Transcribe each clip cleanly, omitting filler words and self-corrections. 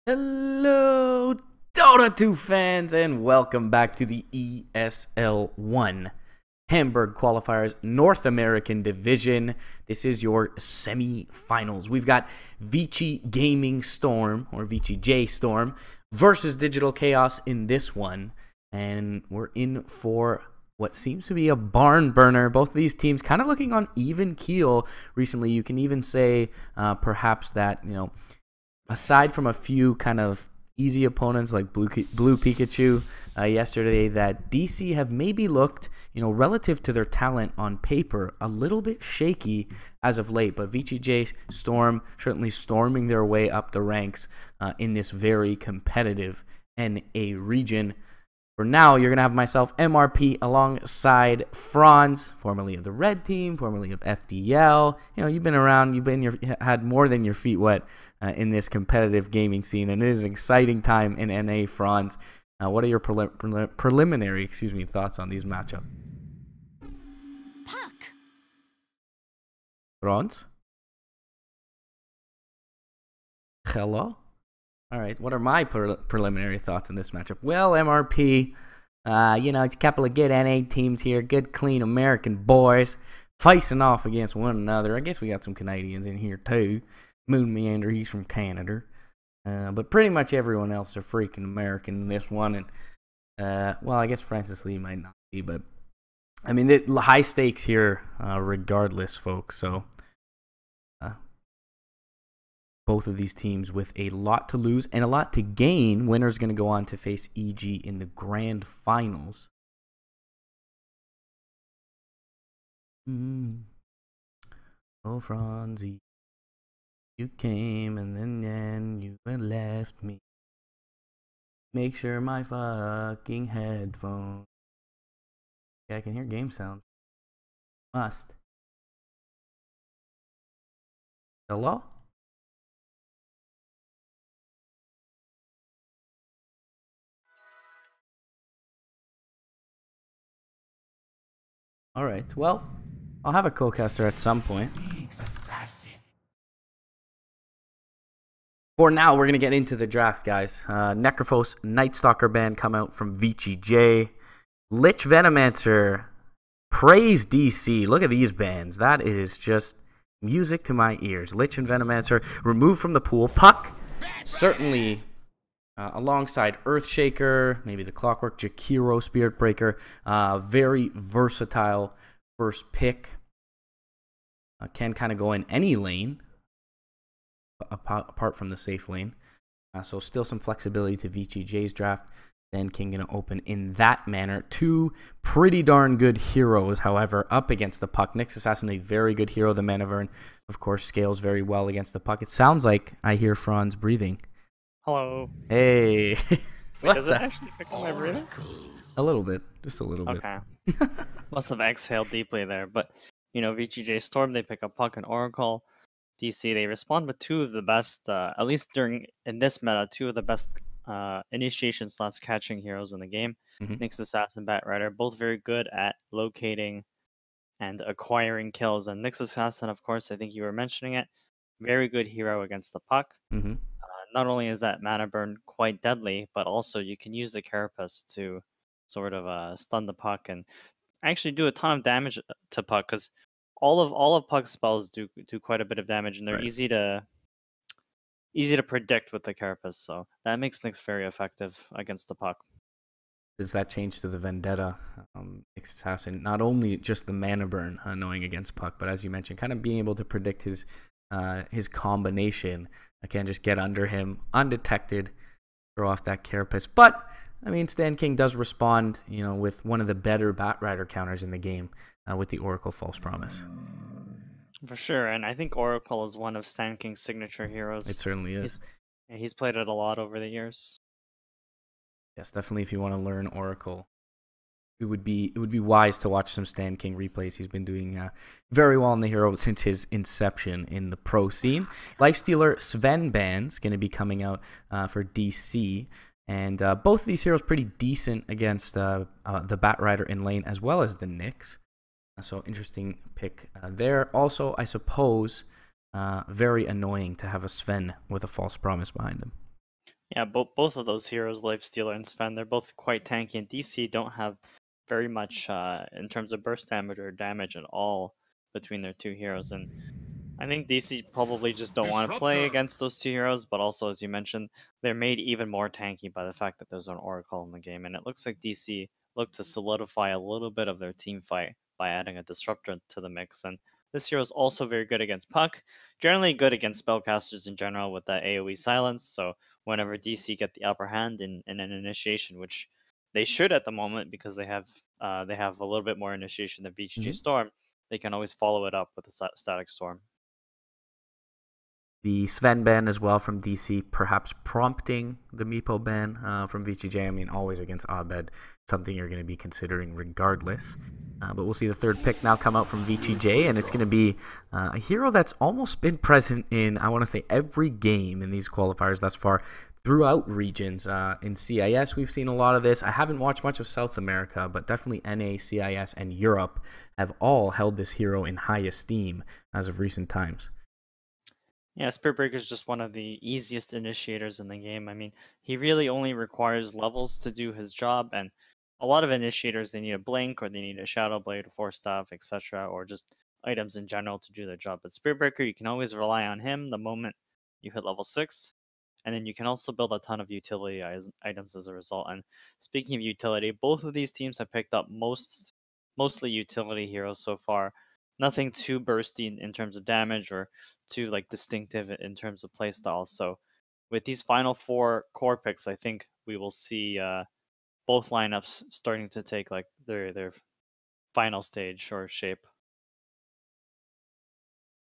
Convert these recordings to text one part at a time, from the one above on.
Hello, Dota 2 fans, and welcome back to the ESL One Hamburg Qualifiers North American Division. This is your semifinals. We've got VGJ.Storm or VGJ.Storm versus Digital Chaos in this one, and we're in for what seems to be a barn burner. Both of these teams kind of looking on even keel recently. You can even say perhaps that, aside from a few kind of easy opponents like Blue Pikachu yesterday, that DC have maybe looked, relative to their talent on paper, a little bit shaky as of late. But VGJ.Storm certainly storming their way up the ranks in this very competitive NA region. For now, you're going to have myself, MRP, alongside Franz, formerly of the Red Team, formerly of FDL. You've been around, had more than your feet wet in this competitive gaming scene, and it is an exciting time in NA, Franz. What are your preliminary thoughts on these matchups? Puck. Franz? Hello? All right, what are my preliminary thoughts on this matchup? Well, MRP, it's a couple of good NA teams here, good, clean American boys, facing off against one another. I guess we got some Canadians in here, too. Moon Meander, he's from Canada. But pretty much everyone else are freaking American in this one. And, well, I guess Francis Lee might not be, but, I mean, the high stakes here regardless, folks, so... both of these teams with a lot to lose and a lot to gain. Winner's going to go on to face EG in the grand finals. Oh, Franzie, you came and then you left me. Make sure my fucking headphones. Yeah, I can hear game sounds. Must. Hello? All right, well, I'll have a co-caster at some point. For now, we're going to get into the draft, guys. Necrophos, Nightstalker band come out from VGJ. Lich Venomancer, Praise DC. Look at these bands. That is just music to my ears. Lich and Venomancer removed from the pool. Puck, certainly... alongside Earthshaker, maybe the Clockwork, Jakiro, Spirit Breaker. Very versatile first pick. Can kind of go in any lane, apart from the safe lane. So still some flexibility to VGJ's draft. Then King going to open in that manner. Two pretty darn good heroes, however, up against the Puck. Nyx Assassin, a very good hero. The Manavern, of course, scales very well against the Puck. It sounds like I hear Franz breathing. Hello. Hey. Wait, does it actually pick up my breathing? A little bit. Just a little bit. Okay. Must have exhaled deeply there. But, VGJ.Storm, they pick up Puck and Oracle. DC, they respond with two of the best, at least in this meta, two of the best initiation slots catching heroes in the game. Nyx Assassin, Batrider, both very good at locating and acquiring kills. And Nyx Assassin, of course, I think you were mentioning it, very good hero against the Puck. Not only is that mana burn quite deadly, but also you can use the Carapace to sort of stun the Puck and actually do a ton of damage to Puck, because all of Puck's spells do quite a bit of damage, and they're Right. easy to predict with the Carapace. So that makes Nyx very effective against the Puck. Does that change to the Vendetta Nyx Assassin? Not only just the mana burn annoying against Puck, but as you mentioned, kind of being able to predict his combination. I can't just get under him undetected, throw off that Carapace. But, I mean, Stan King does respond, with one of the better Batrider counters in the game with the Oracle False Promise. For sure, and I think Oracle is one of Stan King's signature heroes. It certainly is. He's played it a lot over the years. Yes, definitely if you want to learn Oracle, it would be wise to watch some Stan King replays. He's been doing very well in the hero since his inception in the pro scene. Lifestealer Sven Band's going to be coming out for DC. And both of these heroes pretty decent against the Batrider in lane as well as the Nyx. So interesting pick there. Also, I suppose, very annoying to have a Sven with a false promise behind him. Yeah, both of those heroes, Lifestealer and Sven, they're both quite tanky, and DC don't have very much in terms of burst damage or damage at all between their two heroes. And I think DC probably just don't want to play Disruptor. against those two heroes, but also, as you mentioned, they're made even more tanky by the fact that there's an Oracle in the game. And it looks like DC looked to solidify a little bit of their team fight by adding a Disruptor to the mix. And this hero is also very good against Puck, generally good against spellcasters in general with that AoE silence. So whenever DC get the upper hand in an initiation, which they should at the moment because they have a little bit more initiation than VGJ.Storm, they can always follow it up with a Static Storm. The Sven ban as well from DC, perhaps prompting the Meepo ban from VGJ. I mean, always against Abed, something you're going to be considering regardless. But we'll see the third pick now come out from VGJ, and it's going to be a hero that's almost been present in, I want to say, every game in these qualifiers thus far throughout regions. In CIS, we've seen a lot of this. I haven't watched much of South America, but definitely NA, CIS, and Europe have all held this hero in high esteem as of recent times. Yeah, Spirit Breaker is just one of the easiest initiators in the game. I mean, he really only requires levels to do his job, and a lot of initiators, they need a blink or they need a shadow blade, force staff, etc., or just items in general to do their job. But Spirit Breaker, you can always rely on him the moment you hit level 6, and then you can also build a ton of utility items as a result. And speaking of utility, both of these teams have picked up mostly utility heroes so far. Nothing too bursty in terms of damage or too like distinctive in terms of playstyle. So with these final 4 core picks, I think we will see both lineups starting to take like their final stage or shape.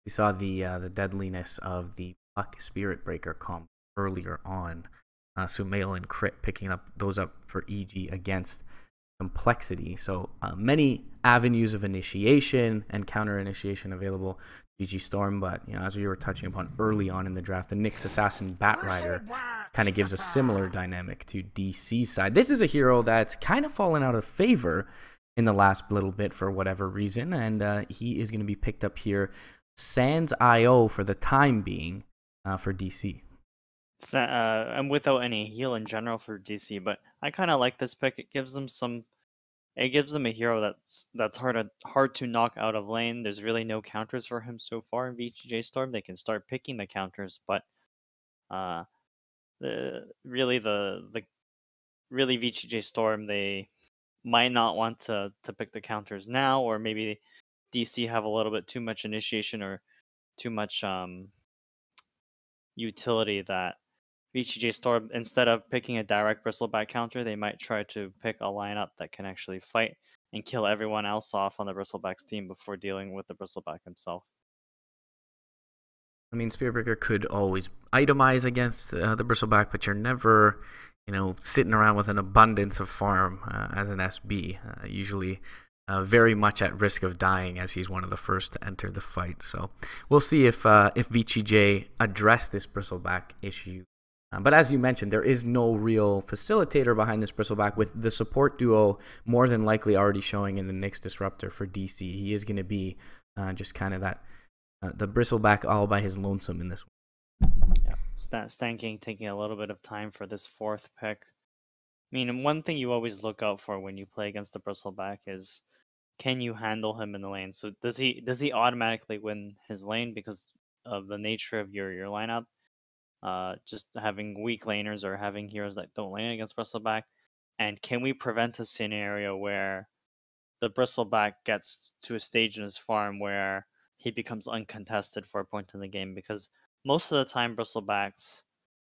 We saw the deadliness of the Puck Spirit Breaker comp earlier on. Sumail and Crit picking up those up for EG against Complexity. So many avenues of initiation and counter initiation available to VG.Storm, but as we were touching upon early on in the draft, the Nyx Assassin Batrider kind of gives a similar dynamic to DC side. This is a hero that's kind of fallen out of favor in the last little bit for whatever reason, and he is going to be picked up here sans IO for the time being for DC. And without any heal in general for DC, but I kind of like this pick. It gives them a hero that's hard to knock out of lane. There's really no counters for him so far in VGJ.Storm. They can start picking the counters, but really VGJ.Storm, they might not want to pick the counters now, or maybe DC have a little bit too much initiation or too much utility that VGJ.Storm, instead of picking a direct bristleback counter, they might try to pick a lineup that can actually fight and kill everyone else off on the bristleback's team before dealing with the bristleback himself. I mean, Spiritbreaker could always itemize against the bristleback, but you're never, sitting around with an abundance of farm as an SB. Usually very much at risk of dying, as he's one of the first to enter the fight. So we'll see if VGJ address this bristleback issue. But as you mentioned, there is no real facilitator behind this bristleback, with the support duo more than likely already showing in the Nyx Disruptor for DC. He is going to be just kind of that the bristleback all by his lonesome in this one. Yeah, Stan King taking a little bit of time for this 4th pick. I mean, one thing you always look out for when you play against the bristleback is, can you handle him in the lane? So does he automatically win his lane because of the nature of your lineup? Just having weak laners or having heroes that don't lane against bristleback? And can we prevent a scenario where the bristleback gets to a stage in his farm where he becomes uncontested for a point in the game? Because most of the time bristlebacks,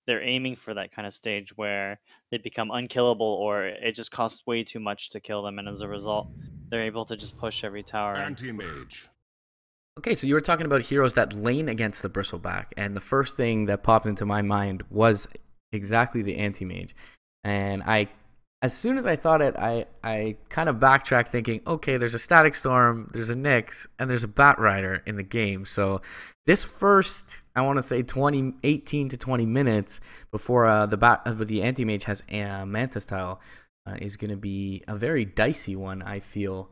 they're aiming for that kind of stage where they become unkillable, or it just costs way too much to kill them, and as a result they're able to just push every tower. Anti-mage. Okay, so you were talking about heroes that lane against the bristleback, and the first thing that popped into my mind was exactly the anti-mage. And as soon as I thought it, I kind of backtracked thinking, okay, there's a Static Storm, there's a Nyx, and there's a Batrider in the game. So this first, I want to say 18 to 20 minutes before the anti-mage has Manta style is going to be a very dicey one, I feel,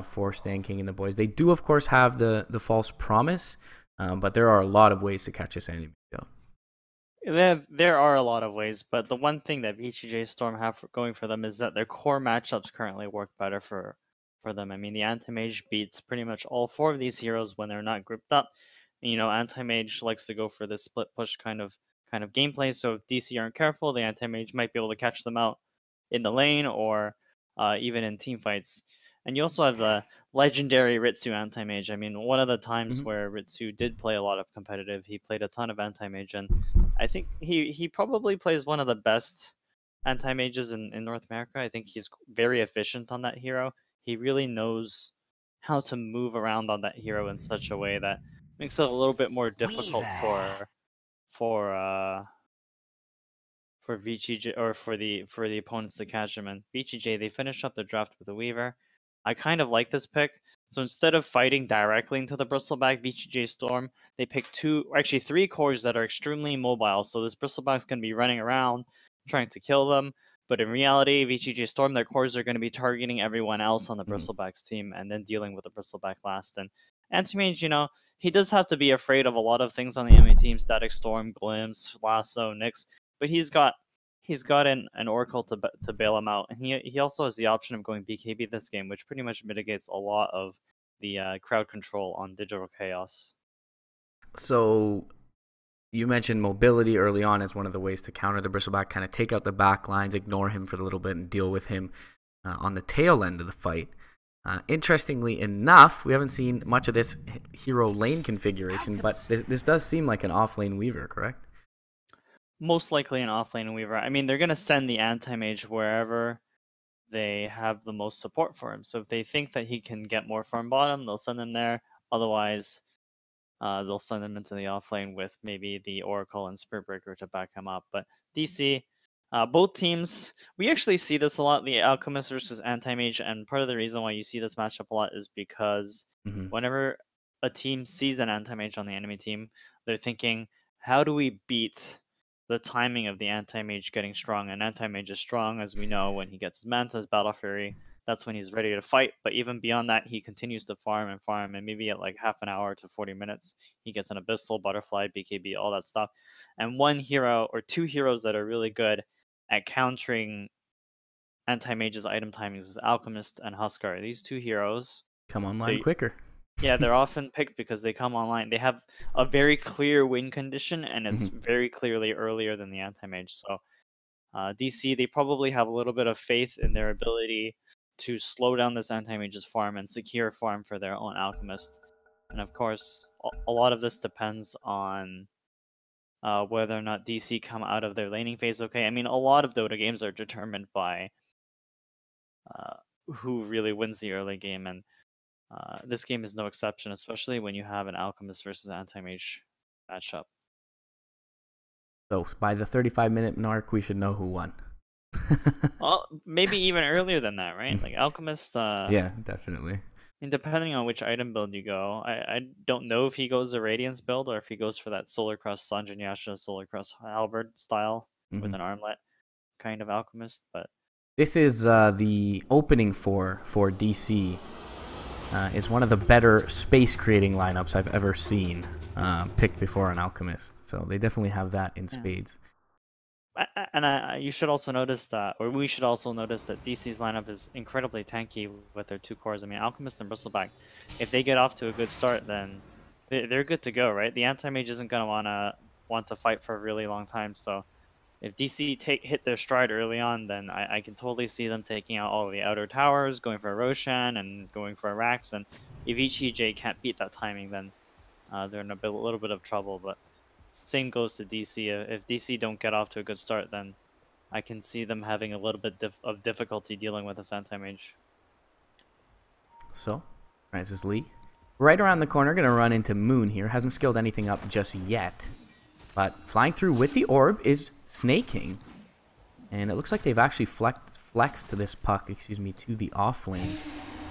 for Stan King and the boys. They do, of course, have the false promise, but there are a lot of ways to catch this enemy. There are a lot of ways, but the one thing that VGJ.Storm have going for them is that their core matchups currently work better for them. I mean, the Anti-Mage beats pretty much all 4 of these heroes when they're not grouped up. You know, Anti-Mage likes to go for this split push kind of gameplay, so if DC aren't careful, the Anti-Mage might be able to catch them out in the lane or even in team fights. And you also have the legendary Ritsu Anti-Mage. I mean, one of the times where Ritsu did play a lot of competitive, he played a ton of Anti-Mage, and I think he probably plays one of the best anti-mages in North America. I think he's very efficient on that hero. He really knows how to move around on that hero in such a way that makes it a little bit more difficult for VGJ or for the opponents to catch him. And VGJ, they finish up the draft with a Weaver. I kind of like this pick. So instead of fighting directly into the Bristleback VGJ.Storm, they pick 3 cores that are extremely mobile. So this Bristleback's going to be running around trying to kill them. But in reality, VGJ.Storm, their cores are going to be targeting everyone else on the Bristleback's team and then dealing with the Bristleback last. And Anti-Mage, you know, he does have to be afraid of a lot of things on the enemy team: Static Storm, Glimpse, Lasso, Nyx. But he's got an Oracle to bail him out, and he also has the option of going BKB this game, which pretty much mitigates a lot of the crowd control on Digital Chaos. So you mentioned mobility early on as one of the ways to counter the Bristleback, kind of take out the back lines, ignore him for a little bit, and deal with him on the tail end of the fight. Interestingly enough, we haven't seen much of this hero lane configuration, but this does seem like an off-lane Weaver, correct? Most likely an offlane Weaver. I mean, they're going to send the Anti-Mage wherever they have the most support for him. So if they think that he can get more farm bottom, they'll send him there. Otherwise, they'll send him into the offlane with maybe the Oracle and Spirit Breaker to back him up. But DC, both teams, we actually see this a lot, the Alchemist versus Anti-Mage, and part of the reason why you see this matchup a lot is because whenever a team sees an Anti-Mage on the enemy team, they're thinking, how do we beat the timing of the Anti-Mage getting strong? And Anti-Mage is strong, as we know, when he gets his Manta, his Battle Fury. That's when he's ready to fight. But even beyond that, he continues to farm, and maybe at like half an hour to 40 minutes, he gets an Abyssal, Butterfly, BKB, all that stuff. And one hero or 2 heroes that are really good at countering Anti-Mage's item timings is Alchemist and Huskar. These 2 heroes come online quicker. Yeah, they're often picked because they come online. They have a very clear win condition, and it's very clearly earlier than the Anti-Mage. So DC, they probably have a little bit of faith in their ability to slow down this Anti-Mage's farm and secure farm for their own Alchemist. And of course, a lot of this depends on whether or not DC come out of their laning phase okay. I mean, a lot of Dota games are determined by who really wins the early game, and this game is no exception, especially when you have an Alchemist versus Anti-Mage matchup. So by the 35-minute mark, we should know who won. Well, maybe even earlier than that, right? Like Alchemist. Yeah, definitely. I mean, depending on which item build you go, I don't know if he goes the Radiance build or if he goes for that Solar Cross Sanjin Yasha, Solar Cross Halberd style with an armlet kind of Alchemist. But this is the opening for DC. Is one of the better space creating lineups I've ever seen picked before an Alchemist. So they definitely have that in spades. And you should also notice that, or we should also notice that DC's lineup is incredibly tanky with their 2 cores. I mean, Alchemist and Bristleback, if they get off to a good start, then they're good to go, right? The Anti-Mage isn't going to want to fight for a really long time. So if DC hit their stride early on, then I can totally see them taking out all of the outer towers, going for a Roshan and going for a Rax. And if EJ can't beat that timing, then they're in a little bit of trouble. But same goes to DC. If DC don't get off to a good start, then I can see them having a little bit of difficulty dealing with this Anti-Mage. So, Francis Lee, right around the corner, going to run into Moon here. Hasn't skilled anything up just yet. But flying through with the orb is Snaking. And it looks like they've actually flexed this puck, to the off lane.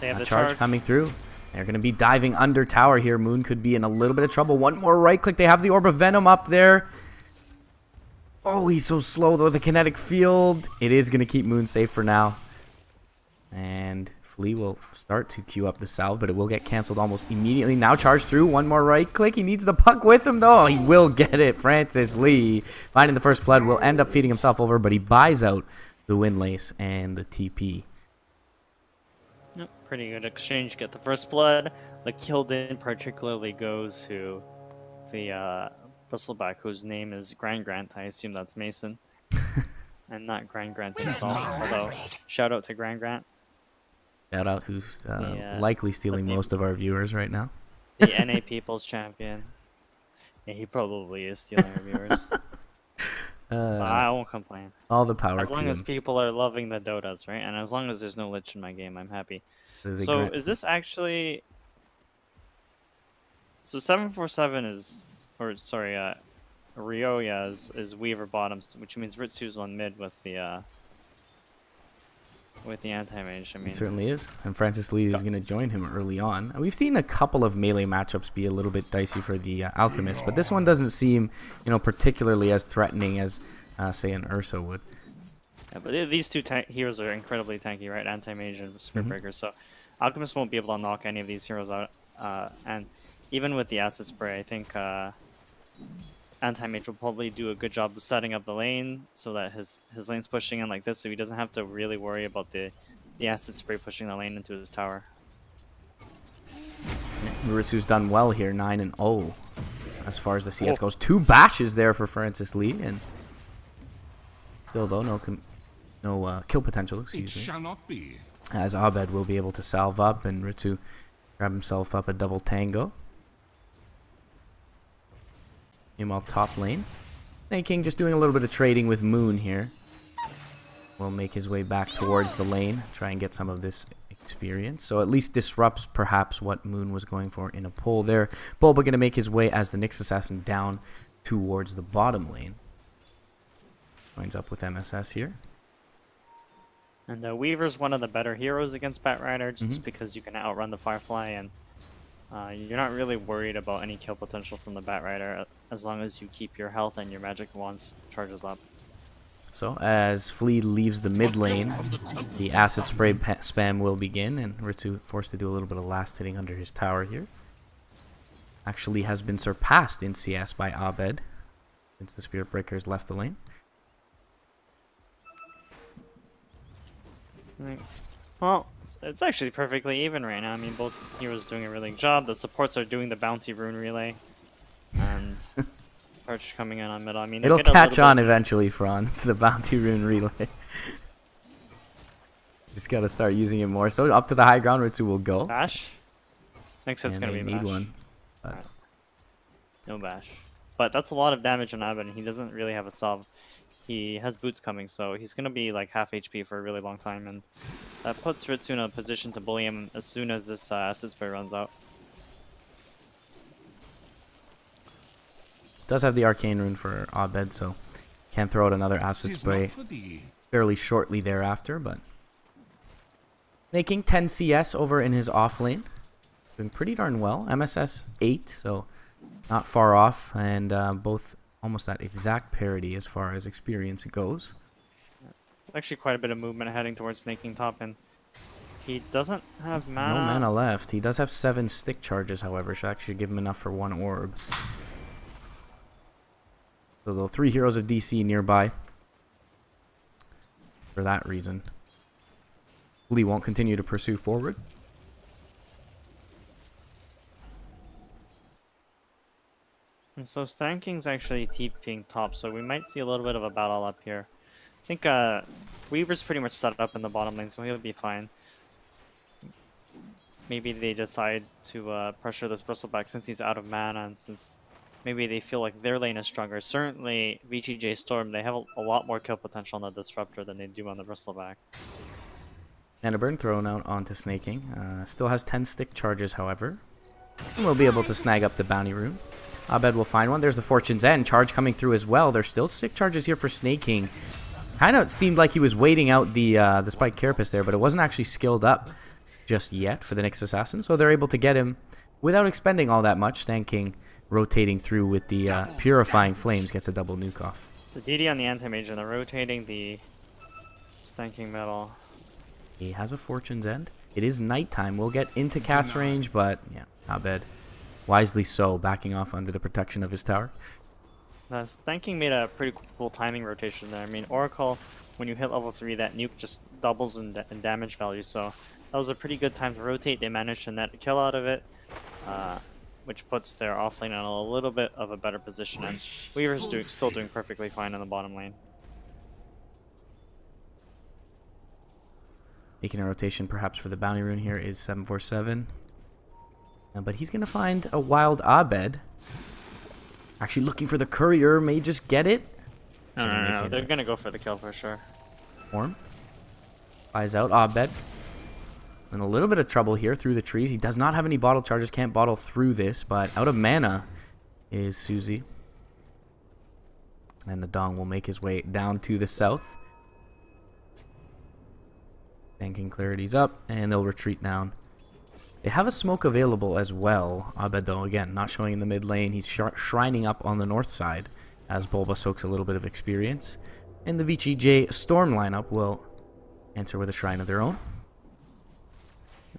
They have the charge coming through. They're going to be diving under tower here. Moon could be in a little bit of trouble. One more right click. They have the Orb of Venom up there. Oh, he's so slow, though. The kinetic field. It is going to keep Moon safe for now. And Flea will start to queue up the salve, but it will get canceled almost immediately. Now charge through, one more right click. He needs the puck with him, though. He will get it. Francis Lee, finding the first blood, will end up feeding himself over, but he buys out the windlace and the TP. Yep, pretty good exchange. Get the first blood. The kill didn't particularly goes to the bristleback, whose name is Grand Grant. I assume that's Mason. And not Grand Grant himself, although shout out to Grand Grant. Shout out, who's likely stealing most of our viewers right now. The NA People's Champion. Yeah, he probably is stealing our viewers. But I won't complain. All the power as long to as him. people are loving the Dotas, right? And as long as there's no Lich in my game, I'm happy. So is this actually... So 747 is... Or, sorry, Ryoya is Weaver bottoms, which means Ritsu's on mid with the anti-mage. I mean, it certainly is. And Francis Lee is going to join him early on. We've seen a couple of melee matchups be a little bit dicey for the Alchemist, but this one doesn't seem, particularly as threatening as, say, an Ursa would. Yeah, but these two heroes are incredibly tanky, right? Anti-mage and Spirit Breaker. So Alchemist won't be able to knock any of these heroes out. And even with the Acid Spray, I think Anti-Mage will probably do a good job of setting up the lane so that his lane's pushing in like this, so he doesn't have to really worry about the Acid Spray pushing the lane into his tower. Maritsu's done well here, 9-0 as far as the CS goes. 2 bashes there for Francis Lee, and still though no kill potential. Excuse me. Shall not be. As Abed will be able to salve up, and Ritsu grab himself up a double tango. Meanwhile, top lane. King just doing a little bit of trading with Moon here. Will make his way back towards the lane, try and get some of this experience. So at least disrupts perhaps what Moon was going for in a pull there. Bulba going to make his way as the Nyx Assassin down towards the bottom lane. Lines up with MSS here. And Weaver's one of the better heroes against Batrider, just because you can outrun the Firefly, and you're not really worried about any kill potential from the Batrider as long as you keep your health and your magic wands charges up. So as Flea leaves the mid lane, the acid spray spam will begin, and Ritsu forced to do a little bit of last hitting under his tower here. Actually has been surpassed in CS by Abed since the Spirit Breakers left the lane. Well, it's actually perfectly even right now. I mean, both heroes doing a really good job. The supports are doing the bounty rune relay, and Arch coming in on middle. I mean, it'll catch on eventually, Franz. The bounty rune relay. Just gotta start using it more. So up to the high ground, Ritsu will go. Bash. Next set's gonna be need bash. One. Right. No bash, but that's a lot of damage on Abed, and he doesn't really have a salve. He has boots coming, so he's going to be like half HP for a really long time, and that puts Ritsu in a position to bully him as soon as this acid spray runs out. Does have the arcane rune for Abed, so can throw out another acid spray fairly shortly thereafter, but making 10 CS over in his off lane. Doing pretty darn well. MSS 8, so not far off, and both almost at exact parity as far as experience goes. It's actually quite a bit of movement heading towards snaking top, and he doesn't have mana. No mana left. He does have 7 stick charges, however, should actually give him enough for 1 orb. So the 3 heroes of DC nearby for that reason. Lee won't continue to pursue forward. And so Stanking's actually TPing top, so we might see a little bit of a battle up here. I think Weaver's pretty much set up in the bottom lane, so he'll be fine. Maybe they decide to pressure this bristleback since he's out of mana, and since maybe they feel like their lane is stronger. Certainly, VGJ.Storm, they have a lot more kill potential on the Disruptor than they do on the bristleback. And a burn thrown out onto Snaking. Still has 10 stick charges, however. And we'll be able to snag up the bounty rune. Abed will find one. There's the Fortune's End. Charge coming through as well. There's still stick charges here for Snaking. Kind of seemed like he was waiting out the Spike Carapace there, but it wasn't actually skilled up just yet for the Nyx Assassin. So they're able to get him without expending all that much. Stanking rotating through with the Purifying Flames gets a double nuke off. So DD on the Anti-Mage and they're rotating the Stanking Metal. He has a Fortune's End. It is nighttime. We'll get into cast range, but yeah, not bad. Wisely so, backing off under the protection of his tower. Thanking made a pretty cool timing rotation there. I mean, Oracle, when you hit level 3, that nuke just doubles in damage value, so that was a pretty good time to rotate. They managed to net a kill out of it, which puts their offlane in a little bit of a better position, and Weaver's still doing perfectly fine on the bottom lane. Making a rotation perhaps for the bounty rune here is 747. But he's going to find a wild Abed. Actually looking for the courier, may just get it. No, they're going to go for the kill for sure. Form. Flies out Abed. In a little bit of trouble here through the trees. He does not have any bottle charges, can't bottle through this, but out of mana is Suzy. And the Dong will make his way down to the south. Banking clarity's up, and they'll retreat down. They have a smoke available as well. Abed, though, again, not showing in the mid lane. He's shrining up on the north side as Bulba soaks a little bit of experience. And the VGJ.Storm lineup will answer with a shrine of their own.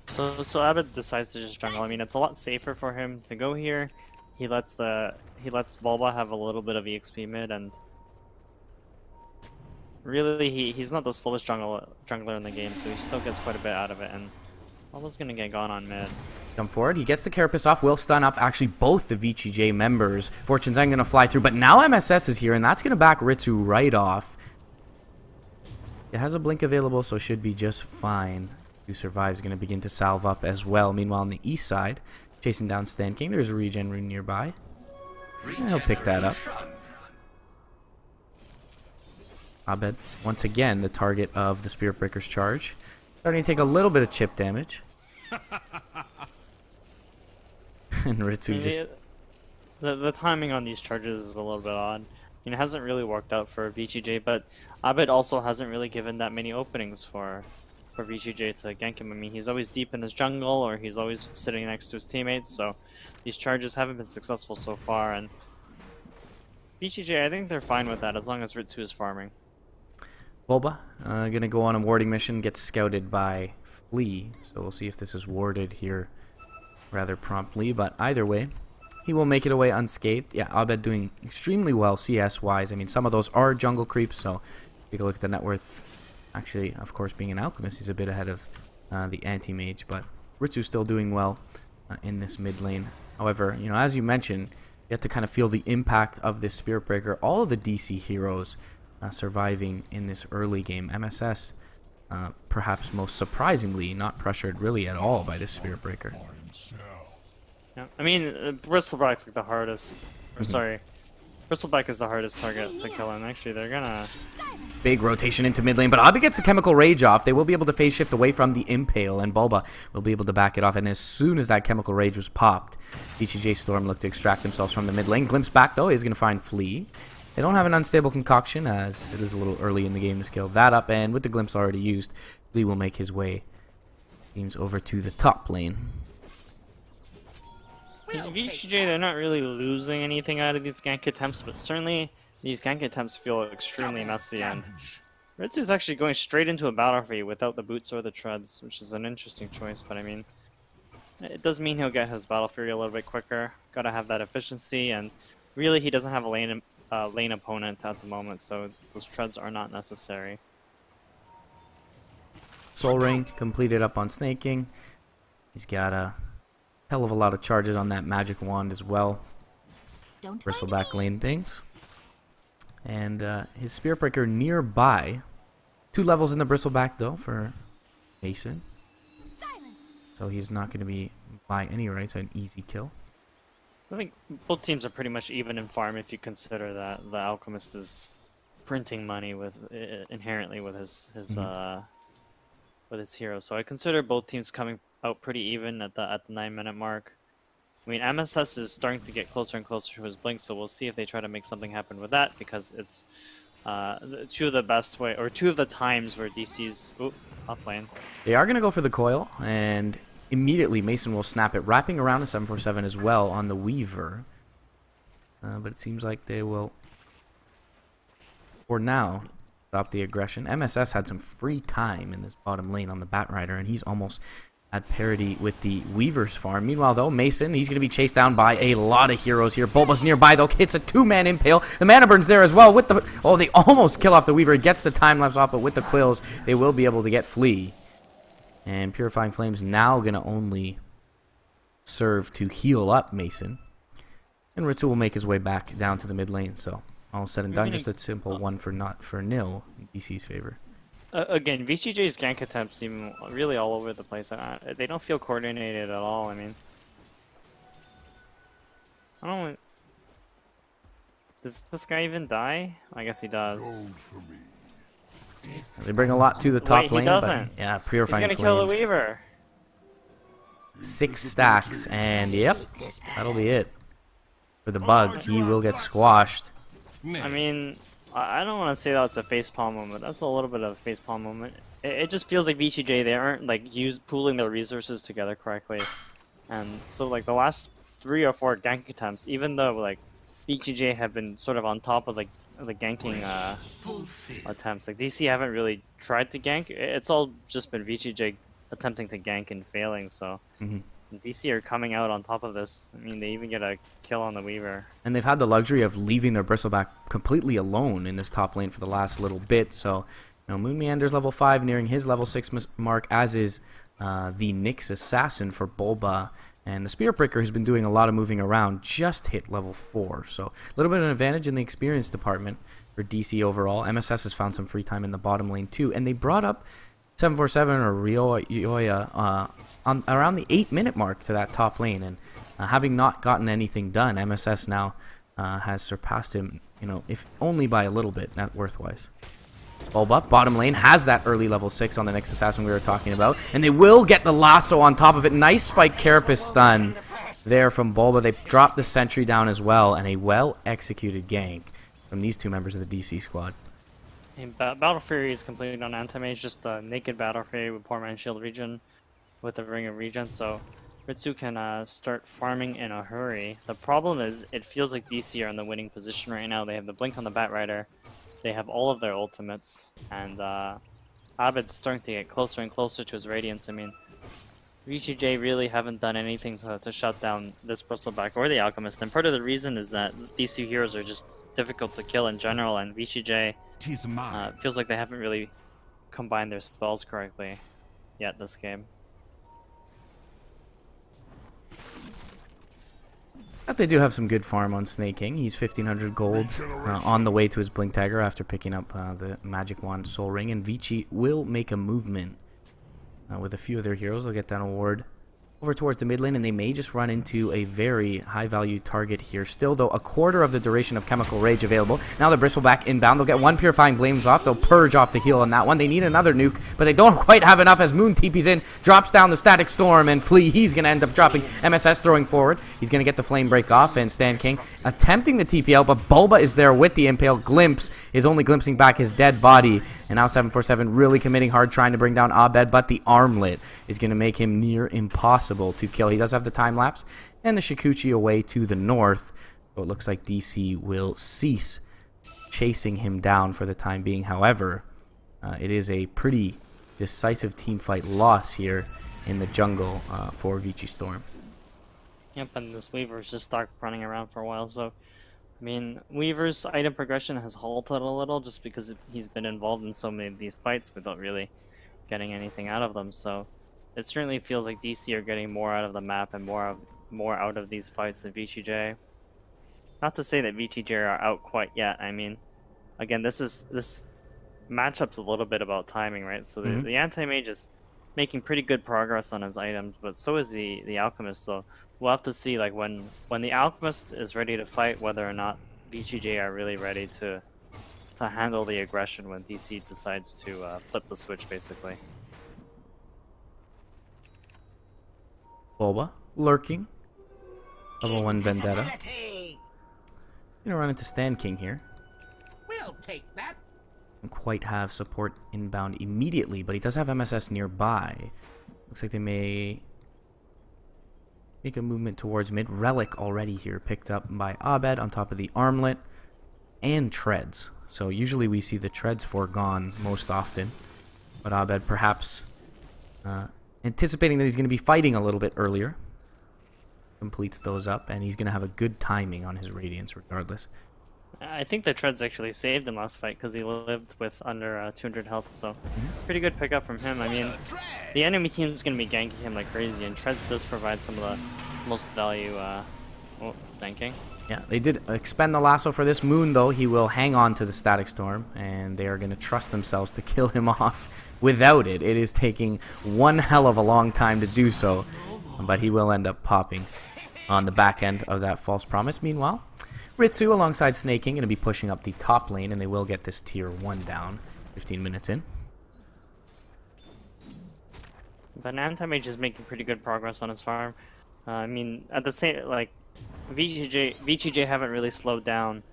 So Abed decides to just jungle. I mean, it's a lot safer for him to go here. He lets Bulba have a little bit of EXP mid, and really he's not the slowest jungler in the game, so he still gets quite a bit out of it, and Bulba's gonna get gone on mid. Come forward, he gets the Carapace off, will stun up actually both the VGJ members. Fortune's End gonna fly through, but now MSS is here, and that's gonna back Ritsu right off. It has a blink available, so should be just fine. Who survives going to begin to salve up as well. Meanwhile, on the east side, chasing down Stan King, there's a regen rune nearby. And he'll pick that up. Abed, once again, the target of the Spirit Breaker's charge. Starting to take a little bit of chip damage. And Ritsu just... The timing on these charges is a little bit odd. You know, it hasn't really worked out for VGJ, but Abed also hasn't really given that many openings for VGJ to gank him. I mean, he's always deep in his jungle, or he's always sitting next to his teammates, so these charges haven't been successful so far, and VGJ, I think they're fine with that as long as Ritsu is farming. Bulba, gonna go on a warding mission, gets scouted by Flea, so we'll see if this is warded here rather promptly, but either way, he will make it away unscathed. Yeah, Abed doing extremely well CS-wise. I mean, some of those are jungle creeps, so take a look at the net worth. Actually, of course, being an alchemist, he's a bit ahead of the anti-mage, but Ritsu's still doing well in this mid lane. However, you know, as you mentioned, you have to kind of feel the impact of this Spirit Breaker. All of the DC heroes surviving in this early game. MSS, perhaps most surprisingly, not pressured really at all by this Spirit Breaker. Yeah, I mean, Bristleback's like the hardest. Or sorry, Bristleback is the hardest target to kill, and actually they're gonna... Big rotation into mid lane, but Abed gets the Chemical Rage off. They will be able to phase shift away from the Impale, and Bulba will be able to back it off. And as soon as that Chemical Rage was popped, VGJ.Storm looked to extract themselves from the mid lane. Glimpse back, though, is going to find Flea. They don't have an unstable concoction, as it is a little early in the game to scale that up. And with the Glimpse already used, Flea will make his way, seems, over to the top lane. VGJ, they're not really losing anything out of these gank attempts, but certainly these gank attempts feel extremely messy, and Ritsu's actually going straight into a battle for you without the boots or the treads, which is an interesting choice, but I mean, it does mean he'll get his Battle Fury a little bit quicker. Gotta have that efficiency, and really he doesn't have a lane opponent at the moment, so those treads are not necessary. Soul Ring completed up on Snaking. He's got a hell of a lot of charges on that magic wand as well. Bristleback lane things. And his Spirit Breaker nearby. 2 levels in the Bristleback, though, for Mason. So he's not going to be, by any rights, an easy kill. I think both teams are pretty much even in farm if you consider that the Alchemist is printing money with inherently with his hero. So I consider both teams coming out pretty even at the 9-minute mark. I mean, MSS is starting to get closer and closer to his blink, so we'll see if they try to make something happen with that, because it's two of the times where DC's top lane. They are going to go for the coil, and immediately Mason will snap it, wrapping around the 747 as well on the Weaver. But it seems like they will, for now, stop the aggression. MSS had some free time in this bottom lane on the Batrider, and he's almost at parity with the Weaver's farm. Meanwhile, though, Mason, he's going to be chased down by a lot of heroes here. Bulba's nearby, though, hits a 2-man impale. The Mana Burn's there as well with the... Oh, they almost kill off the Weaver. He gets the time lapse off, but with the Quills, they will be able to get Flea. And Purifying Flame's now going to only serve to heal up Mason. And Ritsu will make his way back down to the mid lane, so... All said and done, just a simple 1-0 in DC's favor. Again, VGJ's gank attempts seem really all over the place. They don't feel coordinated at all. I mean, I don't. Does this guy even die? I guess he does. They bring a lot to the top lane, he doesn't. But yeah, Purifying He's Flames. gonna kill the Weaver. 6 stacks, and yep, that'll be it for the bug. He will get squashed. I mean, I don't want to say that's a facepalm moment. That's a little bit of a facepalm moment. It just feels like VGJ, they aren't like pooling their resources together correctly. And so like the last 3 or 4 gank attempts, even though like VGJ have been sort of on top of like the ganking attempts, like DC haven't really tried to gank. It's all just been VGJ attempting to gank and failing, so... DC are coming out on top of this. I mean, they even get a kill on the Weaver. And they've had the luxury of leaving their Bristleback completely alone in this top lane for the last little bit. So, you know, Moon Meander's level 5, nearing his level 6 mark, as is the Nyx Assassin for Bulba. And the Spirit Breaker has been doing a lot of moving around, just hit level 4. So, a little bit of an advantage in the experience department for DC overall. MSS has found some free time in the bottom lane too. And they brought up 747 or Ryoya on around the 8-minute mark to that top lane, and having not gotten anything done, MSS now has surpassed him, you know, if only by a little bit, net worth-wise. Bulba, bottom lane, has that early level 6 on the Nyx Assassin we were talking about, and they will get the lasso on top of it. Nice spike carapace stun there from Bulba. They dropped the sentry down as well, and a well-executed gank from these 2 members of the DC squad. And Battle Fury is completely on anti-mage, just a naked Battle Fury with Poor Man's Shield regen with a Ring of Regen, so Ritsu can start farming in a hurry. The problem is, it feels like DC are in the winning position right now. They have the Blink on the Batrider, they have all of their ultimates, and Abed's starting to get closer and closer to his Radiance. I mean, VGJ really haven't done anything to shut down this Bristleback or the Alchemist, and part of the reason is that DC heroes are just difficult to kill in general, and VGJ feels like they haven't really combined their spells correctly yet this game. But they do have some good farm on Snake King. He's 1,500 gold on the way to his Blink Dagger after picking up the Magic Wand Soul Ring. And Vici will make a movement with a few of their heroes. They'll get that award over towards the mid lane, and they may just run into a very high-value target here. Still, though, a quarter of the duration of Chemical Rage available. Now the Bristleback inbound. They'll get 1 Purifying Flames off. They'll purge off the heal on that one. They need another nuke, but they don't quite have enough as Moon TP's in, drops down the Static Storm, and Flea, he's going to end up dropping. MSS throwing forward. He's going to get the Flame Break off, and Stan King attempting the TP out, but Bulba is there with the Impale. Glimpse is only glimpsing back his dead body, and now 747 really committing hard, trying to bring down Abed, but the Armlet is going to make him near impossible to kill. He does have the time lapse, and the Shikuchi away to the north. So it looks like DC will cease chasing him down for the time being. However, it is a pretty decisive teamfight loss here in the jungle for VGJ.Storm. Yep, and this Weaver's just stuck running around for a while, so I mean, Weaver's item progression has halted a little just because he's been involved in so many of these fights without really getting anything out of them, so it certainly feels like DC are getting more out of the map and more out of these fights than VGJ. Not to say that VGJ are out quite yet. I mean, again, this matchup's a little bit about timing, right? So the anti-mage is making pretty good progress on his items, but so is the alchemist. So we'll have to see, like, when the alchemist is ready to fight, whether or not VGJ are really ready to handle the aggression when DC decides to flip the switch, basically. Bulba lurking. Level 1 Vendetta. Gonna run into Stan King here. We'll take that. Don't quite have support inbound immediately, but he does have MSS nearby. Looks like they may make a movement towards mid. Relic already here picked up by Abed on top of the Armlet and Treads. So usually we see the treads foregone most often. But Abed perhaps anticipating that he's going to be fighting a little bit earlier. Completes those up, and he's going to have a good timing on his Radiance regardless. I think the treads actually saved him last fight because he lived with under 200 health, so pretty good pickup from him. I mean, the enemy team is going to be ganking him like crazy, and treads does provide some of the most value. Stanking. Yeah, they did expend the lasso for this Moon, though. He will hang on to the Static Storm, and they are going to trust themselves to kill him off without it. It is taking one hell of a long time to do so, but he will end up popping on the back end of that false promise. Meanwhile, Ritsu alongside Snaking going to be pushing up the top lane, and they will get this tier 1 down 15 minutes in. But Anti-Mage is making pretty good progress on his farm. I mean, at the same, like, VGJ haven't really slowed down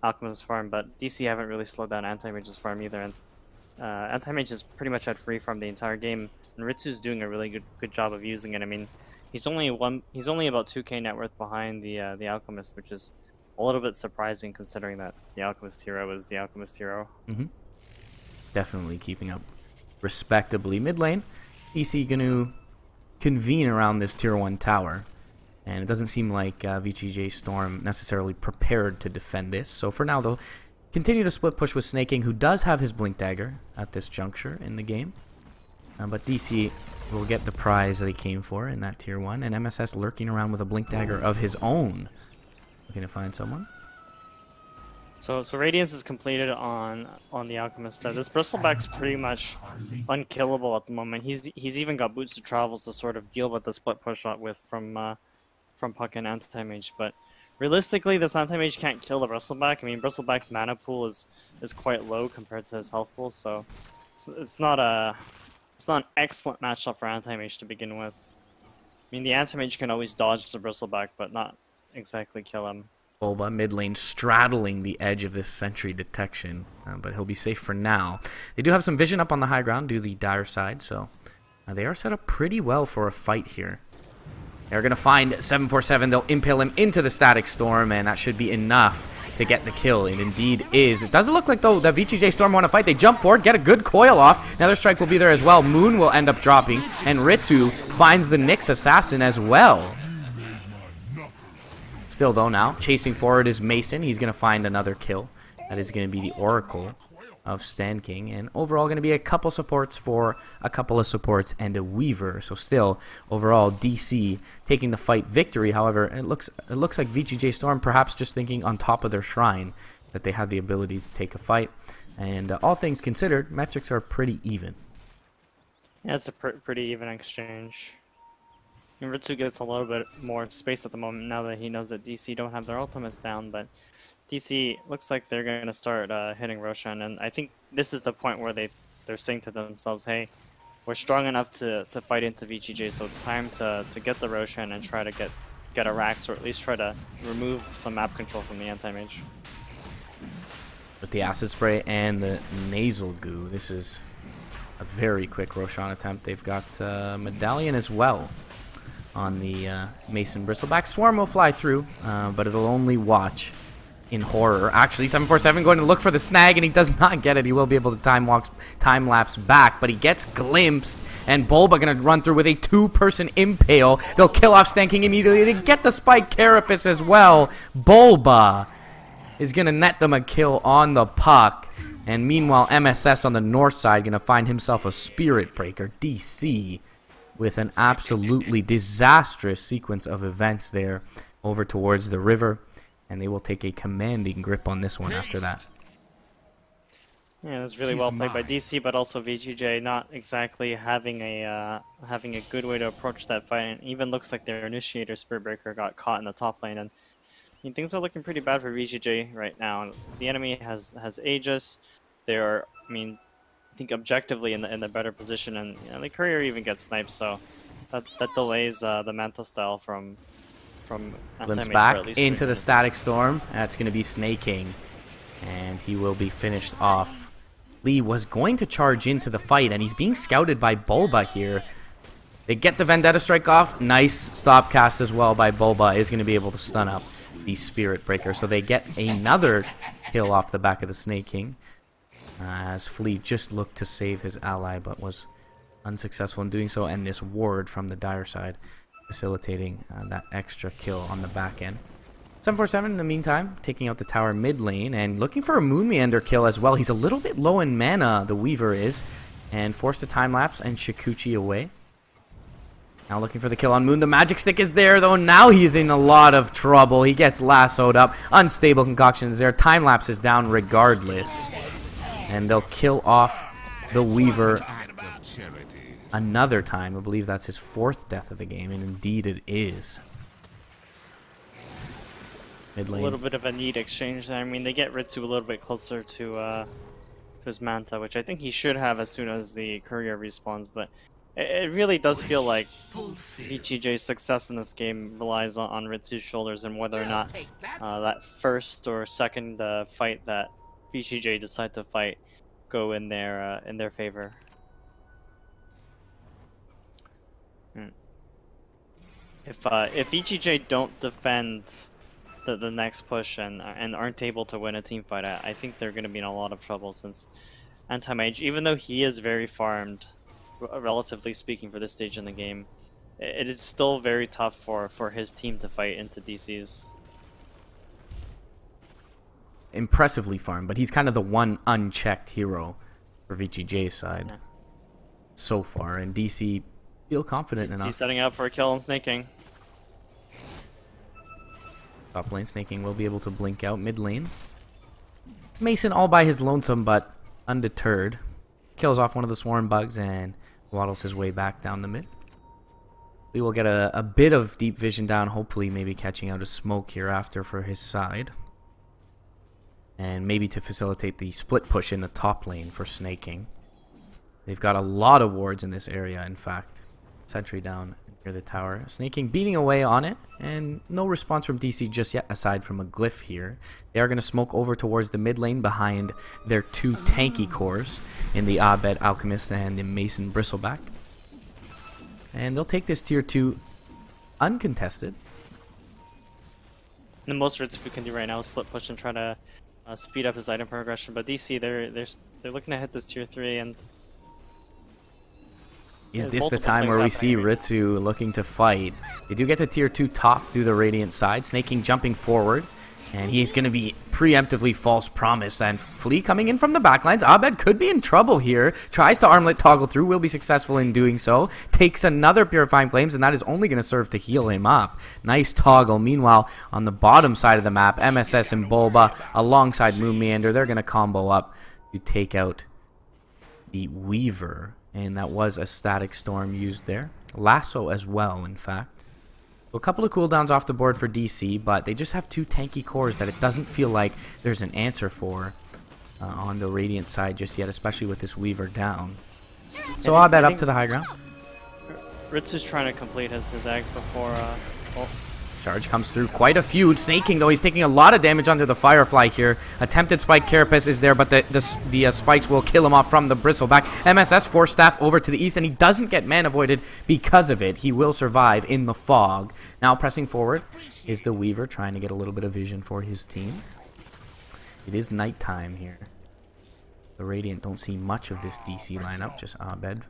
Alchemist's farm, but DC haven't really slowed down Anti-Mage's farm either. And Anti-Mage is pretty much at free farm the entire game, and Ritsu's doing a really good job of using it. I mean, he's only about 2k net worth behind the Alchemist, which is a little bit surprising considering that the Alchemist hero is the Alchemist hero. Definitely keeping up respectably. Mid lane, DC going to convene around this tier 1 tower. And it doesn't seem like VGJ.Storm necessarily prepared to defend this. So for now, they'll continue to split push with Snaking, who does have his Blink Dagger at this juncture in the game. But DC will get the prize that he came for in that tier 1. And MSS lurking around with a Blink Dagger of his own. Looking to find someone. So Radiance is completed on the Alchemist. This Bristleback's pretty much unkillable at the moment. He's even got boots to travels to sort of deal with the split push shot with from Puck and Anti-Mage, but realistically, this Anti-Mage can't kill the Bristleback. I mean, Bristleback's mana pool is quite low compared to his health pool, so it's not an excellent matchup for Anti-Mage to begin with. I mean, the Anti-Mage can always dodge the Bristleback, but not exactly kill him. Bulba mid lane straddling the edge of this sentry detection, but he'll be safe for now. They do have some vision up on the high ground due to the dire side, so they are set up pretty well for a fight here. They're going to find 747. They'll impale him into the Static Storm, and that should be enough to get the kill. It indeed is. It doesn't look like, though, that VGJ.Storm want to fight. They jump forward, get a good coil off. Another strike will be there as well. Moon will end up dropping, and Ritsu finds the Nyx Assassin as well. Still, though, now, chasing forward is Mason. He's going to find another kill. That is going to be the Oracle of Stan King, and overall going to be a couple supports for a couple of supports and a Weaver. So still, overall, DC taking the fight victory. However, it looks like VGJ.Storm perhaps just thinking on top of their shrine that they had the ability to take a fight. And all things considered, metrics are pretty even. Yeah, it's a pretty even exchange. And Ritsu gets a little bit more space at the moment now that he knows that DC don't have their ultimates down, but DC looks like they're going to start hitting Roshan, and I think this is the point where they're saying to themselves, hey, we're strong enough to fight into VGJ, so it's time to get the Roshan and try to get a Rax, or at least try to remove some map control from the Anti-Mage. With the Acid Spray and the Nasal Goo, this is a very quick Roshan attempt. They've got Medallion as well on the Mason Bristleback. Swarm will fly through, but it'll only watch in horror. Actually, 747 going to look for the snag, and he does not get it. He will be able to time lapse back, but he gets glimpsed, and Bulba going to run through with a 2-person impale. They'll kill off Stan King immediately. They get the Spike Carapace as well. Bulba is going to net them a kill on the puck, and meanwhile, MSS on the north side going to find himself a Spirit Breaker. DC with an absolutely disastrous sequence of events there over towards the river. And they will take a commanding grip on this one after that. Yeah, it was really well played by DC, but also VGJ not exactly having a good way to approach that fight. And even looks like their initiator Spirit Breaker got caught in the top lane, and I mean, things are looking pretty bad for VGJ right now. The enemy has Aegis. They are, I mean, I think objectively in the better position, and you know, the courier even gets sniped, so that delays the Manta style from Glimpse back into the Static Storm. That's going to be Snaking, and he will be finished off. Lee was going to charge into the fight, and he's being scouted by Bulba here. They get the Vendetta Strike off. Nice stop cast as well by Bulba. Is going to be able to stun up the Spirit Breaker. So they get another kill off the back of the Snake King. As Flea just looked to save his ally, but was unsuccessful in doing so. And this ward from the Dire side facilitating that extra kill on the back end. 747 in the meantime, taking out the tower mid lane and looking for a Moon Meander kill as well. He's a little bit low in mana, the Weaver is, and forced a time lapse and Shikuchi away. Now looking for the kill on Moon. The magic stick is there though. Now he's in a lot of trouble. He gets lassoed up. Unstable concoction is there. Time lapse is down regardless. And they'll kill off the Weaver another time. I believe that's his 4th death of the game, and indeed it is. Mid lane. A little bit of a neat exchange there. I mean, they get Ritsu a little bit closer to his Manta, which I think he should have as soon as the courier respawns, but it really does feel like VGJ's success in this game relies on Ritsu's shoulders, and whether or not that first or second fight that VGJ decide to fight go in their favor. If VGJ don't defend the next push and aren't able to win a team fight, I think they're going to be in a lot of trouble, since Anti-Mage, even though he is very farmed, relatively speaking, for this stage in the game, it is still very tough for his team to fight into DCs. Impressively farmed, but he's kind of the one unchecked hero for VGJ's side so far, and DC feel confident enough. He's setting up for a kill on Snake King. Top lane, Snake King will be able to blink out mid lane. Mason all by his lonesome, but undeterred. Kills off one of the swarm bugs and waddles his way back down the mid. We will get a bit of deep vision down, hopefully maybe catching out a smoke hereafter for his side. And maybe to facilitate the split push in the top lane for Snake King. They've got a lot of wards in this area, in fact. Sentry down near the tower. Snake King beating away on it, and no response from DC just yet, aside from a glyph here. They are going to smoke over towards the mid lane behind their 2 tanky cores in the Abed Alchemist and the Mason Bristleback. And they'll take this tier 2 uncontested. The most Ritsu can do right now is split push and try to speed up his item progression, but DC they're looking to hit this tier 3, and is this the time where we see Ritsu looking to fight? They do get to tier 2 top through the Radiant side. Snake King jumping forward, and he's going to be preemptively false promise. And Flea coming in from the backlines. Abed could be in trouble here. Tries to armlet toggle through, will be successful in doing so. Takes another Purifying Flames, and that is only going to serve to heal him up. Nice toggle. Meanwhile, on the bottom side of the map, MSS and Bulba alongside Moon Meander, they're going to combo up to take out the Weaver. And that was a static storm used there. Lasso as well, in fact. So a couple of cooldowns off the board for DC, but they just have 2 tanky cores that it doesn't feel like there's an answer for on the Radiant side just yet, especially with this Weaver down. So I'll bet up to the high ground. Ritsu's trying to complete his eggs before... Charge comes through, quite a few. Snake King, though, he's taking a lot of damage under the Firefly here. Attempted Spike Carapace is there, but the spikes will kill him off from the Bristleback. MSS Force Staff over to the east, and he doesn't get mana voided because of it. He will survive in the fog. Now pressing forward is the Weaver, trying to get a little bit of vision for his team. It is nighttime here. The Radiant don't see much of this DC lineup, just Abed.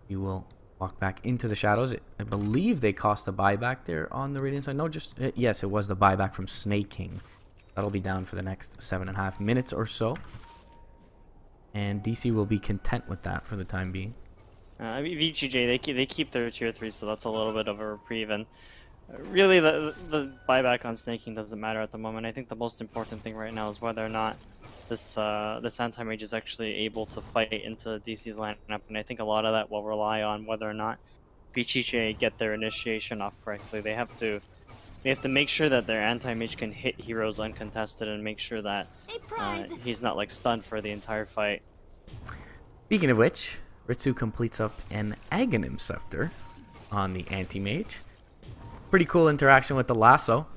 He will walk back into the shadows. I believe they cost a buyback there on the Radiant side. No, just... yes, it was the buyback from Snake King. That'll be down for the next 7.5 minutes or so. And DC will be content with that for the time being. I mean, VGJ, they keep their tier 3, so that's a little bit of a reprieve. And really, the buyback on Snake King doesn't matter at the moment. I think the most important thing right now is whether or not this Anti-Mage is actually able to fight into DC's lineup, and I think a lot of that will rely on whether or not VGJ get their initiation off correctly. They have to make sure that their Anti-Mage can hit heroes uncontested, and make sure that he's not like stunned for the entire fight. Speaking of which, Ritsu completes up an Aghanim Scepter on the Anti-Mage. Pretty cool interaction with the lasso.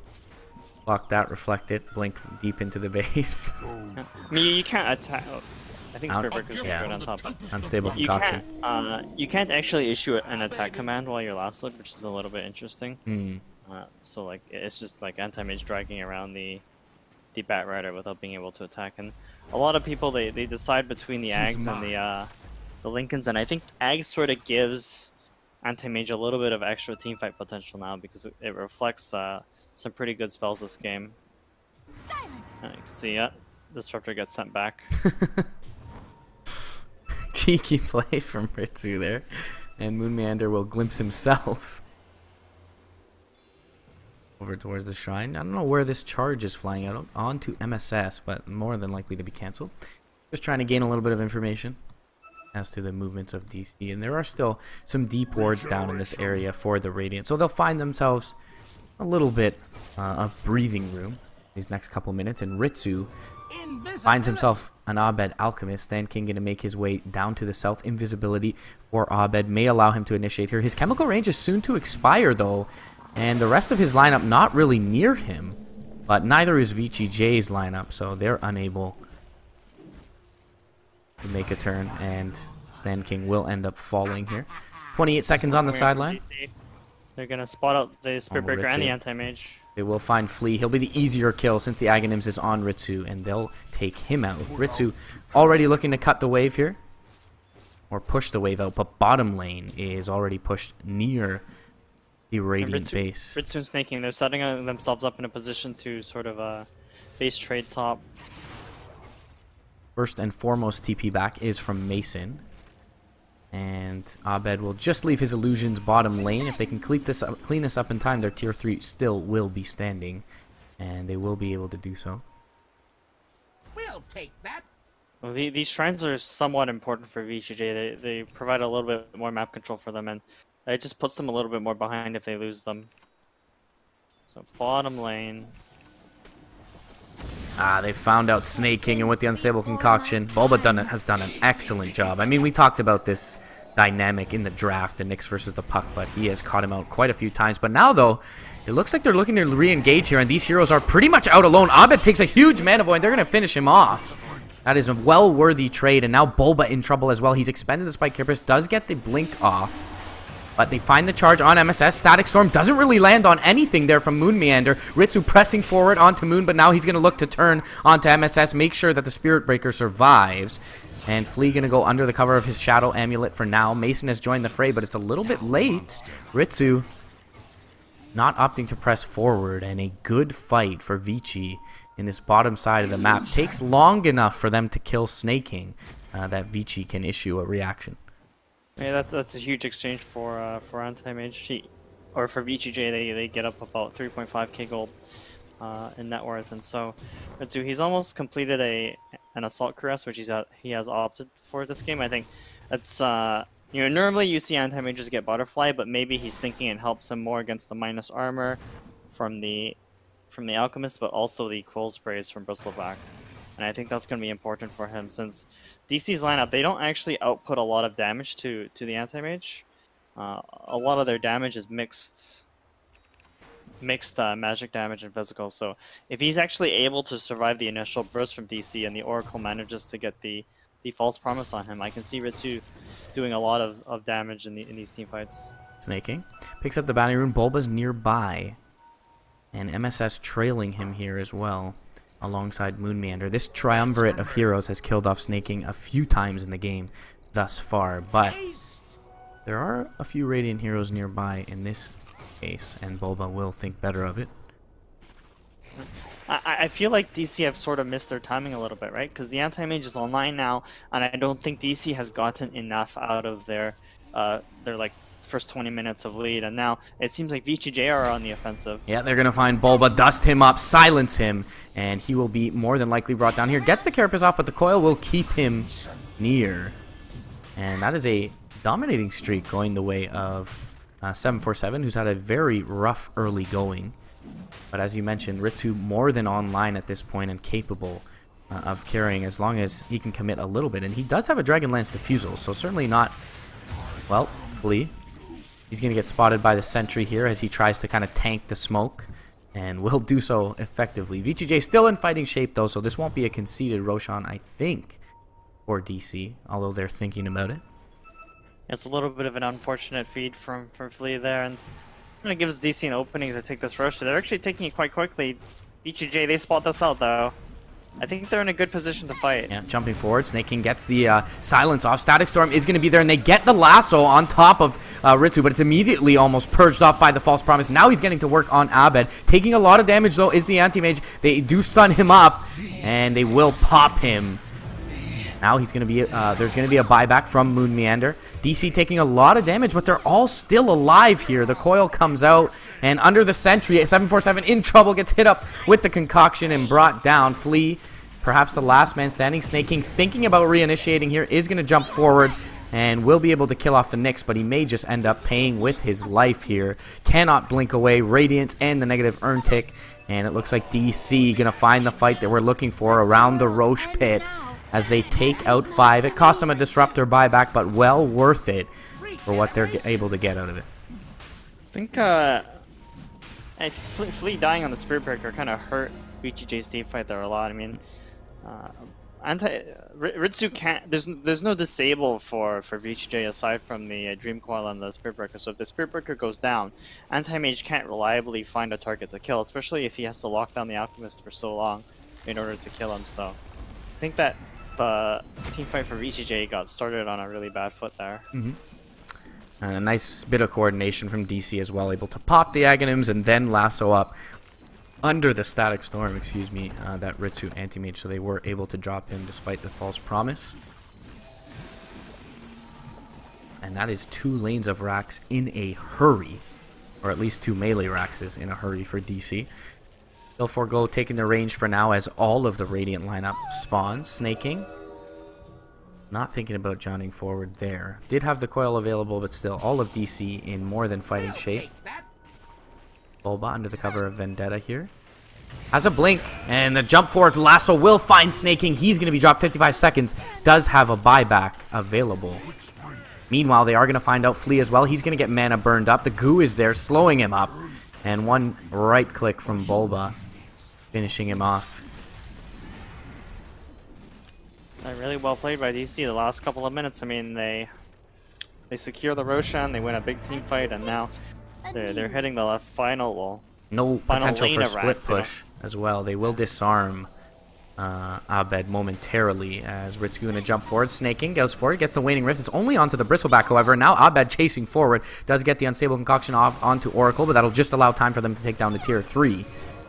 Block that, reflect it, blink deep into the base. I mean, you can't attack. Oh, I think Spirit Breaker's good on top. Unstable concoction. You can't actually issue an attack command while you're last look, which is a little bit interesting. So like, it's just like Anti-Mage dragging around the Bat Rider without being able to attack. And a lot of people they decide between the Ags and the Lincolns, and I think Ags sort of gives Anti-Mage a little bit of extra teamfight potential now because it reflects some pretty good spells this game. You can see, Disruptor gets sent back. Cheeky play from Ritsu there, and Moonmeander will glimpse himself over towards the shrine. I don't know where this charge is flying out onto MSS, but more than likely to be cancelled. Just trying to gain a little bit of information as to the movements of DC, and there are still some deep wards down in this area for the Radiant, so they'll find themselves a little bit of breathing room these next couple minutes, and Ritsu finds himself an Abed Alchemist. Stan King going to make his way down to the south. Invisibility for Abed may allow him to initiate here. His chemical range is soon to expire though, and the rest of his lineup not really near him, but neither is VGJ's lineup, so they're unable to make a turn, and Stan King will end up falling here. 28 seconds on the sideline. They're going to spot out the Spirit Breaker and the Anti-Mage. They will find Flea. He'll be the easier kill since the Aghanims is on Ritsu, and they'll take him out. Ritsu already looking to cut the wave here, or push the wave out, but bottom lane is already pushed near the Radiant base. Ritsu and Snaking, they're setting themselves up in a position to sort of base trade top. First and foremost TP back is from Mason. And Abed will just leave his illusions bottom lane. If they can clean this up in time, their tier 3 still will be standing. And they will be able to do so. We'll take that. Well, these shrines are somewhat important for VGJ. They provide a little bit more map control for them, and it just puts them a little bit more behind if they lose them. So bottom lane. They found out Snake King, and with the Unstable Concoction, Bulba has done an excellent job. I mean, we talked about this dynamic in the draft, the Nyx versus the Puck, but he has caught him out quite a few times. But now, though, it looks like they're looking to re-engage here, and these heroes are pretty much out alone. Abed takes a huge mana void, and they're going to finish him off. That is a well-worthy trade, and now Bulba in trouble as well. He's expended the Spike Carapace, does get the blink off. But they find the charge on MSS. Static Storm doesn't really land on anything there from Moonmeander. Ritsu pressing forward onto Moon, but now he's going to look to turn onto MSS, make sure that the Spirit Breaker survives. And Flea going to go under the cover of his Shadow Amulet for now. Mason has joined the fray, but it's a little bit late. Ritsu not opting to press forward, and a good fight for Vici in this bottom side of the map. Takes long enough for them to kill Snaking that Vici can issue a reaction. Yeah, that's a huge exchange for Anti-Mage. Or for VGJ, they get up about 3.5k gold in net worth, and so Ritsu, he's almost completed an Assault Caress, which he has opted for this game. I think that's normally you see Anti-Mages get Butterfly, but maybe he's thinking it helps him more against the minus armor from the Alchemist, but also the Quill Sprays from Bristleback. And I think that's going to be important for him, since DC's lineup, they don't actually output a lot of damage to the Anti-Mage. A lot of their damage is mixed magic damage and physical. So if he's actually able to survive the initial burst from DC and the Oracle manages to get the false promise on him, I can see Ritsu doing a lot of damage in these team fights. Snaking picks up the bounty rune. Bulba's nearby, and MSS trailing him here as well, alongside Moonmeander. This triumvirate of heroes has killed off Snaking a few times in the game thus far, but there are a few Radiant heroes nearby in this case, and Bulba will think better of it. I feel like DC have sort of missed their timing a little bit, right? Because the Anti-Mage is online now, and I don't think DC has gotten enough out of their like first 20 minutes of lead, and now it seems like VGJ are on the offensive. Yeah, they're going to find Bulba, dust him up, silence him, and he will be more than likely brought down here. Gets the Carapace off, but the coil will keep him near. And that is a dominating streak going the way of 747, who's had a very rough early going. But as you mentioned, Ritsu more than online at this point and capable of carrying as long as he can commit a little bit. And he does have a Dragonlance Diffusal, so certainly not, well, Flea. He's going to get spotted by the sentry here as he tries to kind of tank the smoke, and will do so effectively. VGJ still in fighting shape, though, so this won't be a conceded Roshan, I think, for DC, although they're thinking about it. It's a little bit of an unfortunate feed from Flea there, and it gives DC an opening to take this Rosh. They're actually taking it quite quickly. VGJ, they spot this out though. I think they're in a good position to fight. Yeah, jumping forward, Snake King gets the silence off. Static Storm is going to be there, and they get the lasso on top of Ritsu, but it's immediately almost purged off by the False Promise. Now he's getting to work on Abed. Taking a lot of damage, though, is the Anti-Mage. They do stun him up, and they will pop him. Now he's going to be, there's going to be a buyback from Moon Meander. DC taking a lot of damage, but they're all still alive here. The coil comes out, and under the sentry, 747 in trouble, gets hit up with the concoction and brought down. Flea, perhaps the last man standing. Snake King thinking about reinitiating here, is going to jump forward and will be able to kill off the Nyx, but he may just end up paying with his life here. Cannot blink away Radiance and the negative earn tick, and it looks like DC going to find the fight that we're looking for around the Roche pit as they take out 5. It costs them a disruptor buyback, but well worth it for what they're able to get out of it. I think Flea dying on the Spirit Breaker kind of hurt VGJ's team fight there a lot. I mean, Ritsu can't. There's no disable for VGJ aside from the Dream Coil and the Spirit Breaker. So if the Spirit Breaker goes down, Anti-Mage can't reliably find a target to kill, especially if he has to lock down the Alchemist for so long in order to kill him. So I think that the team fight for VGJ got started on a really bad foot there. And a nice bit of coordination from DC as well, able to pop the Aghanims and then lasso up under the Static Storm, excuse me, that Ritsu Anti-Mage, so they were able to drop him despite the False Promise. And that is 2 lanes of racks in a hurry, or at least 2 melee racks in a hurry for DC. They'll forego taking the range for now as all of the Radiant lineup spawns. Snake King, not thinking about joining forward there. Did have the coil available, but still, all of DC in more than fighting shape. Bulba under the cover of Vendetta here. Has a blink, and the jump forward lasso will find Snake King. He's going to be dropped 55 seconds. Does have a buyback available. Meanwhile, they are going to find out Flea as well. He's going to get mana burned up. The goo is there, slowing him up. And one right click from Bulba, finishing him off. Really well played by DC the last couple of minutes. I mean, they secure the Roshan, they win a big team fight, and now they're hitting the final potential lane for of split racks, push as well. They will disarm Abed momentarily as Ritsu's going to jump forward. Snake King goes forward, gets the Waning Rift. It's only onto the Bristleback, however. Now Abed chasing forward does get the Unstable Concoction off onto Oracle, but that'll just allow time for them to take down the tier 3.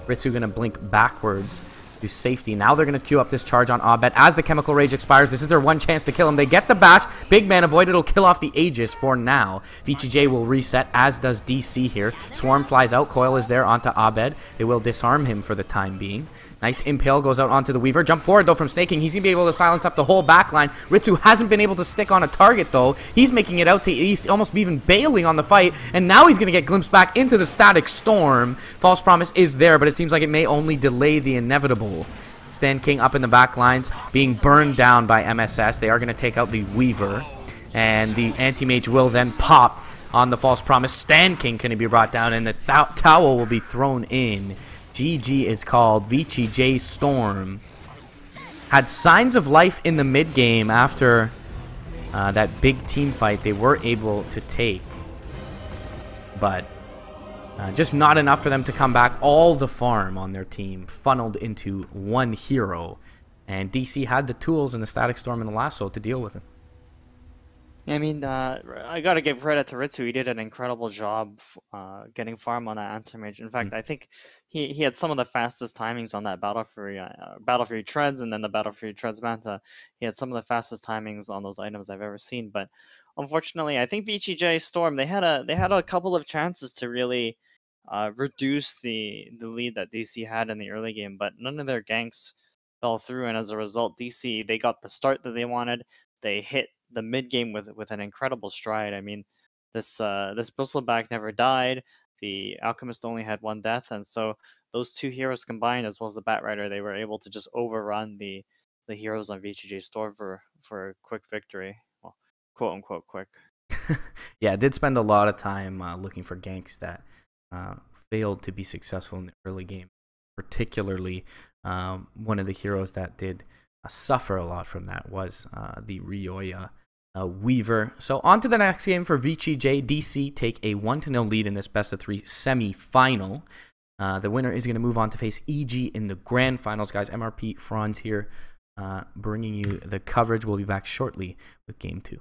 Ritsu going to blink backwards to safety. Now they're going to queue up this charge on Abed as the Chemical Rage expires. This is their one chance to kill him. They get the bash. Big Man Avoid. It'll kill off the Aegis for now. VGJ will reset, as does DC here. Swarm flies out. Coil is there onto Abed. They will disarm him for the time being. Nice Impale goes out onto the Weaver. Jump forward, though, from Snake King. He's going to be able to silence up the whole backline. Ritsu hasn't been able to stick on a target, though. He's making it out to East, almost even bailing on the fight. And now he's going to get glimpsed back into the Static Storm. False Promise is there, but it seems like it may only delay the inevitable. Stan King up in the back lines, being burned down by MSS. They are going to take out the Weaver. And the Anti-Mage will then pop on the False Promise. Stan King can be brought down, and the towel will be thrown in. GG is called. VGJ.Storm had signs of life in the mid game after that big team fight they were able to take, but just not enough for them to come back. All the farm on their team funneled into one hero, and DC had the tools in the Static Storm and the Lasso to deal with it. I mean, I gotta give credit to Ritsu. He did an incredible job getting farm on that Anti-Mage. In fact, I think he had some of the fastest timings on that Battle Fury Treads, and then the Battle Fury Treads Manta. He had some of the fastest timings on those items I've ever seen. But unfortunately, I think VGJ.Storm, they had a couple of chances to really reduce the lead that DC had in the early game, but none of their ganks fell through, and as a result, DC, they got the start that they wanted. They hit the mid game with an incredible stride. I mean, this Bristleback never died. The Alchemist only had 1 death, and so those 2 heroes combined, as well as the Batrider, they were able to just overrun the heroes on VGJ.Storm for a quick victory. Well, quote unquote quick. Yeah, I did spend a lot of time looking for ganks that failed to be successful in the early game. Particularly, one of the heroes that did suffer a lot from that was the Ryoya Weaver. So on to the next game for VGJ. DC take a 1-0 lead in this best-of-3 semi-final. The winner is going to move on to face EG in the grand finals, guys. MRP Franz here, bringing you the coverage. We'll be back shortly with Game 2.